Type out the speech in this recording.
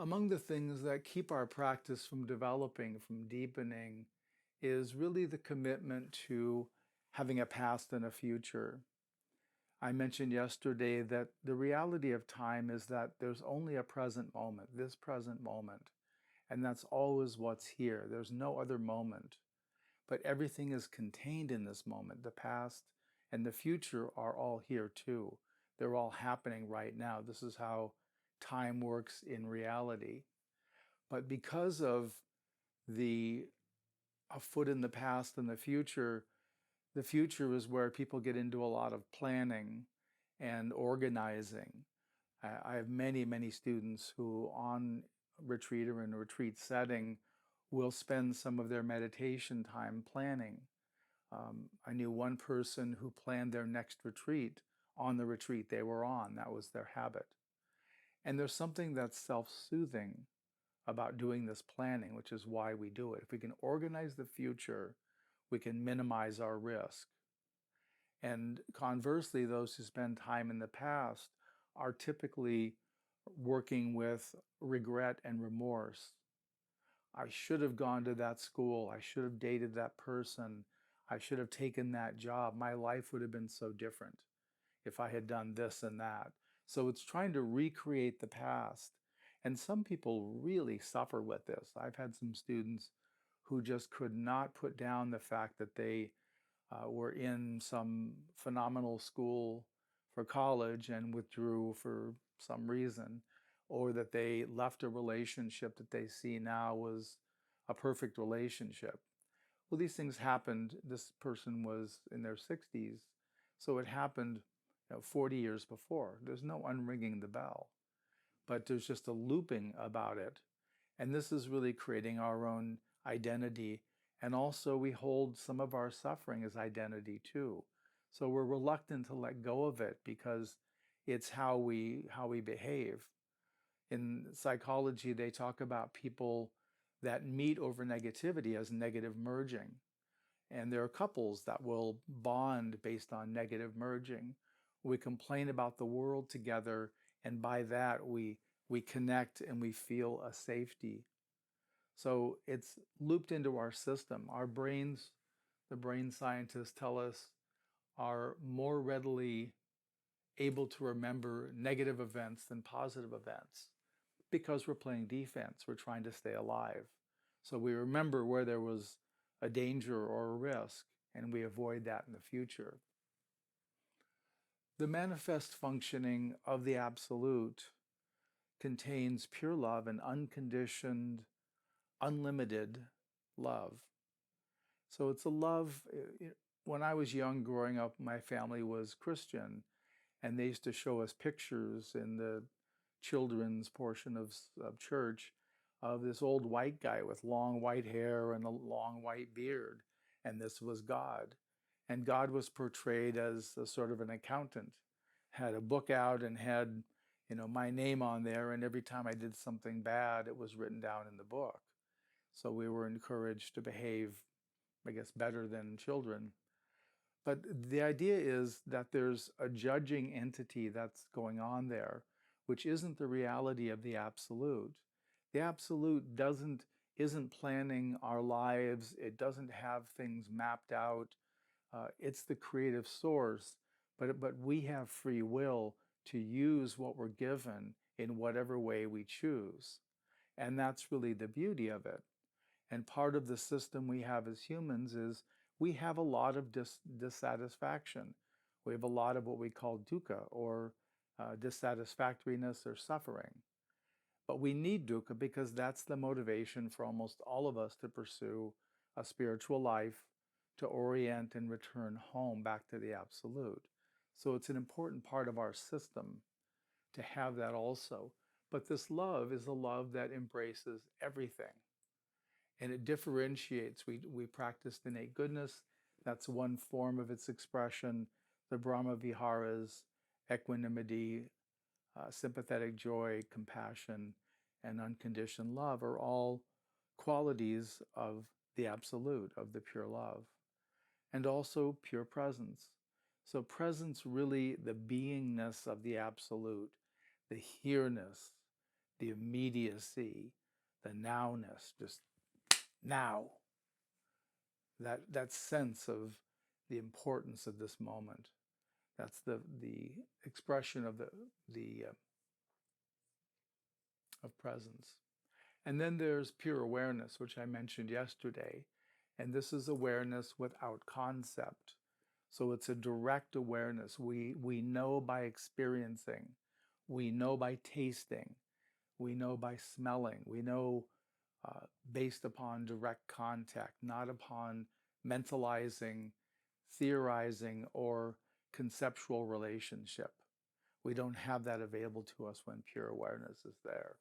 Among the things that keep our practice from developing, from deepening, is really the commitment to having a past and a future. I mentioned yesterday that the reality of time is that there's only a present moment, this present moment, and that's always what's here. There's no other moment. But everything is contained in this moment. The past and the future are all here too. They're all happening right now. This is how time works in reality. But because of the a foot in the past and the future is where people get into a lot of planning and organizing. I have many, many students who on retreat or in a retreat setting will spend some of their meditation time planning. I knew one person who planned their next retreat on the retreat they were on. That was their habit. And there's something that's self-soothing about doing this planning, which is why we do it. If we can organize the future, we can minimize our risk. And conversely, those who spend time in the past are typically working with regret and remorse. I should have gone to that school. I should have dated that person. I should have taken that job. My life would have been so different if I had done this and that. So it's trying to recreate the past. And some people really suffer with this. I've had some students who just could not put down the fact that they were in some phenomenal school for college and withdrew for some reason, or that they left a relationship that they see now was a perfect relationship. Well, these things happened. This person was in their 60s, so it happened 40 years before. There's no unringing the bell, but there's just a looping about it. And this is really creating our own identity. And also we hold some of our suffering as identity too. So we're reluctant to let go of it because it's how we behave. In psychology, they talk about people that meet over negativity as negative merging. And there are couples that will bond based on negative merging. We complain about the world together, and by that we connect and we feel a safety. So it's looped into our system. Our brains, the brain scientists tell us, are more readily able to remember negative events than positive events because we're playing defense. We're trying to stay alive. So we remember where there was a danger or a risk, and we avoid that in the future. The manifest functioning of the Absolute contains pure love and unconditioned, unlimited love. So it's a love. When I was young, growing up, my family was Christian, and they used to show us pictures in the children's portion of church of this old white guy with long white hair and a long white beard, and this was God. And God was portrayed as a sort of an accountant, had a book out and had, my name on there, and every time I did something bad, it was written down in the book. So we were encouraged to behave, I guess, better than children. But the idea is that there's a judging entity that's going on there, which isn't the reality of the Absolute. The Absolute isn't planning our lives. It doesn't have things mapped out. It's the creative source, but we have free will to use what we're given in whatever way we choose. And that's really the beauty of it. And part of the system we have as humans is we have a lot of dissatisfaction. We have a lot of what we call dukkha, or dissatisfactoriness or suffering. But we need dukkha because that's the motivation for almost all of us to pursue a spiritual life, to orient and return home back to the Absolute. So it's an important part of our system to have that also. But this love is a love that embraces everything. And it differentiates. We practice innate goodness. That's one form of its expression. The Brahma Viharas, equanimity, sympathetic joy, compassion, and unconditioned love are all qualities of the Absolute, of the pure love. And also pure presence. So presence, really the beingness of the Absolute, the here-ness, the immediacy, the nowness, just now. That sense of the importance of this moment. That's the expression of the of presence. And then there's pure awareness, which I mentioned yesterday. And this is awareness without concept. So it's a direct awareness. We know by experiencing, we know by tasting, we know by smelling, we know based upon direct contact, not upon mentalizing, theorizing, or conceptual relationship. We don't have that available to us when pure awareness is there.